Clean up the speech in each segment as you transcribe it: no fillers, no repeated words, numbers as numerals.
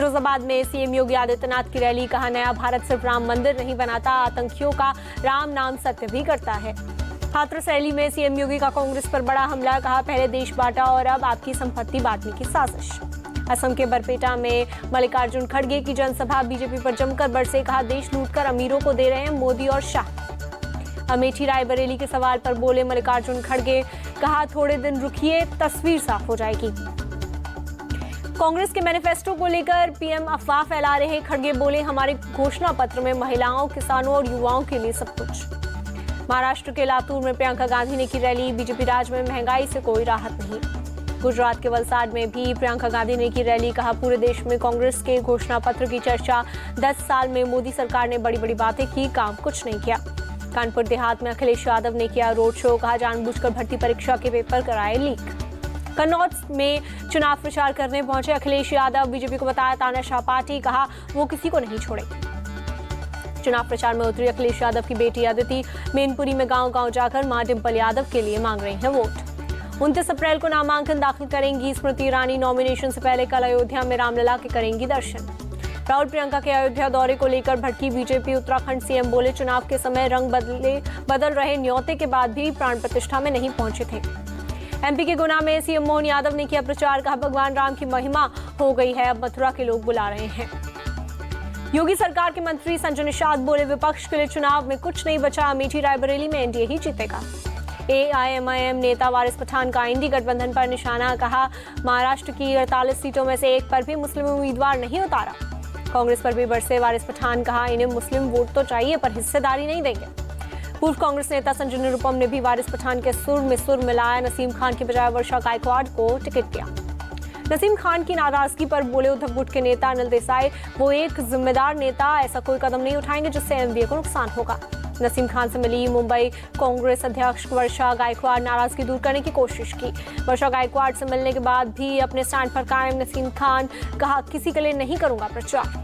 फिरोजाबाद में सीएम योगी आदित्यनाथ की रैली, कहा नया भारत सिर्फ राम मंदिर नहीं बनाता, आतंकियों का राम नाम सत्य भी करता है। हाथरस रैली में सीएम योगी का कांग्रेस पर बड़ा हमला, कहा पहले देश बांटा और अब आपकी संपत्ति बांटने की साजिश। असम के बरपेटा में मल्लिकार्जुन खड़गे की जनसभा, बीजेपी पर जमकर बरसे, कहा देश लूटकर अमीरों को दे रहे हैं मोदी और शाह। अमेठी रायबरेली के सवाल पर बोले मल्लिकार्जुन खड़गे, कहा थोड़े दिन रुकिए तस्वीर साफ हो जाएगी। कांग्रेस के मैनिफेस्टो को लेकर पीएम अफवाह फैला रहे खड़गे, बोले हमारे घोषणा पत्र में महिलाओं, किसानों और युवाओं के लिए सब कुछ। महाराष्ट्र के लातूर में प्रियंका गांधी ने की रैली, बीजेपी राज में महंगाई से कोई राहत नहीं। गुजरात के वलसाड में भी प्रियंका गांधी ने की रैली, कहा पूरे देश में कांग्रेस के घोषणा पत्र की चर्चा, 10 साल में मोदी सरकार ने बड़ी बड़ी बातें की, काम कुछ नहीं किया। कानपुर देहात में अखिलेश यादव ने किया रोड शो, कहा जानबूझकर भर्ती परीक्षा के पेपर कराए लीक। कन्नौज में चुनाव प्रचार करने पहुंचे अखिलेश यादव, बीजेपी को बताया तानाशाह पार्टी, कहा वो किसी को नहीं छोड़ेगी। चुनाव प्रचार में उतरी अखिलेश यादव की बेटी अदिति, मैनपुरी में गांव-गांव जाकर मां डिंपल यादव के लिए मांग रही हैं वोट। 29 अप्रैल को नामांकन दाखिल करेंगी स्मृति ईरानी, नॉमिनेशन से पहले कल अयोध्या में रामलला के करेंगी दर्शन। राहुल प्रियंका के अयोध्या दौरे को लेकर भड़की बीजेपी, उत्तराखंड सीएम बोले चुनाव के समय रंग बदल रहे न्योते के बाद भी प्राण प्रतिष्ठा में नहीं पहुंचे थे। एमपी के गुना में सीएम मोहन यादव ने किया प्रचार, कहा भगवान राम की महिमा हो गई है, अब मथुरा के लोग बुला रहे हैं। योगी सरकार के मंत्री संजय निषाद बोले विपक्ष के लिए चुनाव में कुछ नहीं बचा, अमेठी रायबरेली में एनडीए ही जीतेगा। एआईएमआईएम नेता वारिस पठान का इंडी गठबंधन पर निशाना, कहा महाराष्ट्र की 48 सीटों में से एक पर भी मुस्लिम उम्मीदवार नहीं उतारा। कांग्रेस पर भी बरसे वारिस पठान, कहा इन्हें मुस्लिम वोट तो चाहिए पर हिस्सेदारी नहीं देंगे। पूर्व कांग्रेस नेता संजय निरुपम ने भी वारिस पठान के सुर में सुर मिलाया, नसीम खान की बजाय वर्षा गायकवाड़ को टिकट दिया। नसीम खान की नाराजगी पर बोले उद्धव गुट के नेता अनिल देसाई, वो एक जिम्मेदार नेता, ऐसा कोई कदम नहीं उठाएंगे जिससे एमवीए को नुकसान होगा। नसीम खान से मिली मुंबई कांग्रेस अध्यक्ष वर्षा गायकवाड़, नाराजगी दूर करने की कोशिश की। वर्षा गायकवाड़ से मिलने के बाद भी अपने स्टैंड पर कायम नसीम खान, कहा किसी के लिए नहीं करूंगा प्रचार।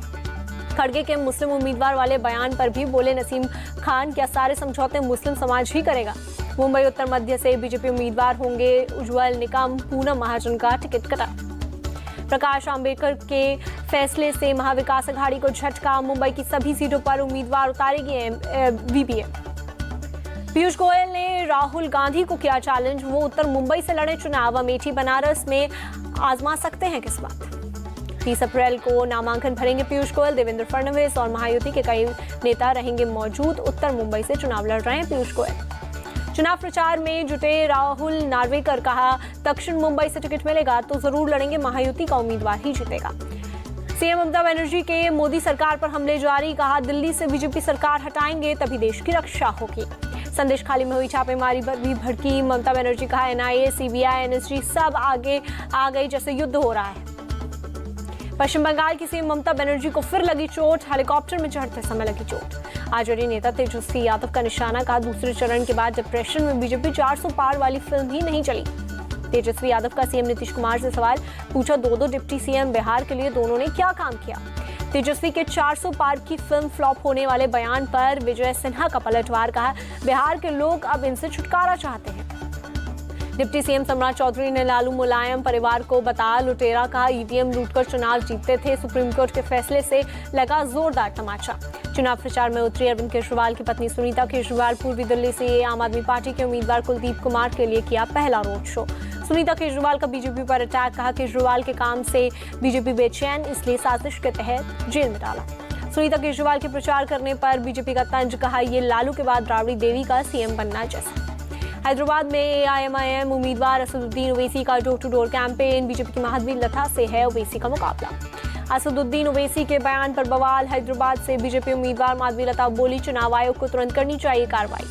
खड़गे के मुस्लिम उम्मीदवार वाले बयान पर भी बोले नसीम खान, क्या सारे समझौते मुस्लिम समाज ही करेगा। मुंबई उत्तर मध्य से बीजेपी उम्मीदवार होंगे उज्जवल निकम, पूनम महाजन का टिकट कटा। प्रकाश आंबेडकर के फैसले से महाविकास अघाड़ी को झटका, मुंबई की सभी सीटों पर उम्मीदवार उतारेगी वीपीएम। पीयूष गोयल ने राहुल गांधी को किया चैलेंज, वो उत्तर मुंबई से लड़े चुनाव, अमेठी बनारस में आजमा सकते हैं किस्मत। 30 अप्रैल को नामांकन भरेंगे पीयूष गोयल, देवेंद्र फडणवीस और महायुति के कई नेता रहेंगे मौजूद। उत्तर मुंबई से चुनाव लड़ रहे हैं पीयूष गोयल। चुनाव प्रचार में जुटे राहुल नार्वेकर, कहा दक्षिण मुंबई से टिकट मिलेगा तो जरूर लड़ेंगे, महायुति का उम्मीदवार ही जीतेगा। सीएम ममता बनर्जी के मोदी सरकार पर हमले जारी, कहा दिल्ली से बीजेपी सरकार हटाएंगे तभी देश की रक्षा होगी। संदेश खाली में हुई छापेमारी पर भी भड़की ममता बनर्जी, कहा एनआईए, सीबीआई, एनएसजी सब आगे आ गई जैसे युद्ध हो रहा है। पश्चिम बंगाल की सीएम ममता बनर्जी को फिर लगी चोट, हेलीकॉप्टर में चढ़ते समय लगी चोट। आरजेडी नेता तेजस्वी यादव का निशाना, कहा दूसरे चरण के बाद डिप्रेशन में बीजेपी 400 पार वाली फिल्म ही नहीं चली। तेजस्वी यादव का सीएम नीतीश कुमार से सवाल पूछा, दो डिप्टी सीएम बिहार के लिए दोनों ने क्या काम किया। तेजस्वी के 400 पार की फिल्म फ्लॉप होने वाले बयान पर विजय सिन्हा का पलटवार, कहा बिहार के लोग अब इनसे छुटकारा चाहते हैं। डिप्टी सीएम सम्राट चौधरी ने लालू मुलायम परिवार को बताया लुटेरा, कहा ईवीएम लूटकर चुनाव जीतते थे, सुप्रीम कोर्ट के फैसले से लगा जोरदार तमाचा। चुनाव प्रचार में उतरी अरविंद केजरीवाल की पत्नी सुनीता केजरीवाल, पूर्वी दिल्ली से आम आदमी पार्टी के उम्मीदवार कुलदीप कुमार के लिए किया पहला रोड शो। सुनीता केजरीवाल का बीजेपी पर अटैक, कहा केजरीवाल के काम से बीजेपी बेचैन, इसलिए साजिश के तहत जेल में डाला। सुनीता केजरीवाल के प्रचार करने पर बीजेपी का तंज, कहा ये लालू के बाद राबड़ी देवी का सीएम बनना जैसा। हैदराबाद में एआईएमआईएम उम्मीदवार असदुद्दीन ओवैसी का door to door campaign, BJP की महादवी लता से है ओवैसी का मुकाबला। असदुद्दीन ओवैसी के बयान पर बवाल, हैदराबाद से बीजेपी उम्मीदवार माधवी लता बोली चुनाव आयोग को तुरंत करनी चाहिए कार्रवाई।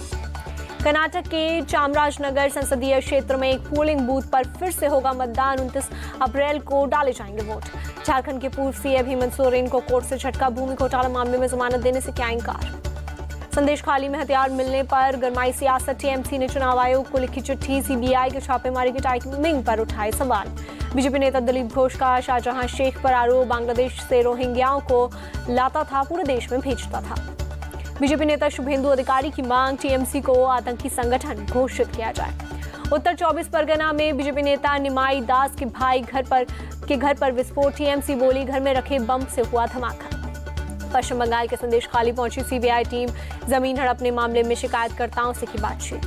कर्नाटक के चामराजनगर संसदीय क्षेत्र में एक पोलिंग बूथ पर फिर से होगा मतदान, 29 अप्रैल को डाले जाएंगे वोट। झारखंड के पूर्व सीएम हेमंत सोरेन को कोर्ट से झटका, भूमि घोटाला मामले में जमानत देने से किया इंकार। संदेश खाली में हथियार मिलने पर गरमाई सियासत, टीएमसी ने चुनाव आयोग को लिखी चिट्ठी, सीबीआई के छापेमारी की टाइमिंग पर उठाए सवाल। बीजेपी नेता दिलीप घोष का शाहजहां शेख पर आरोप, बांग्लादेश से रोहिंग्याओं को लाता था, पूरे देश में भेजता था। बीजेपी नेता शुभेंदु अधिकारी की मांग, टीएमसी को आतंकी संगठन घोषित किया जाए। उत्तर 24 परगना में बीजेपी नेता निमाई दास के भाई घर पर विस्फोट। टीएमसी बोली घर में रखे बम से हुआ धमाका। पश्चिम बंगाल के संदेश खाली पहुंची सीबीआई टीम, जमीन हड़पने मामले में शिकायतकर्ताओं से की बातचीत।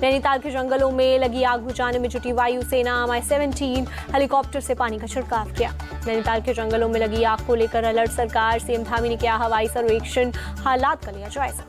नैनीताल के जंगलों में लगी आग बुझाने में जुटी वायुसेना, Mi-17 हेलीकॉप्टर से पानी का छिड़काव किया। नैनीताल के जंगलों में लगी आग को लेकर अलर्ट सरकार, सीएम धामी ने किया हवाई सर्वेक्षण, हालात का लिया जायजा।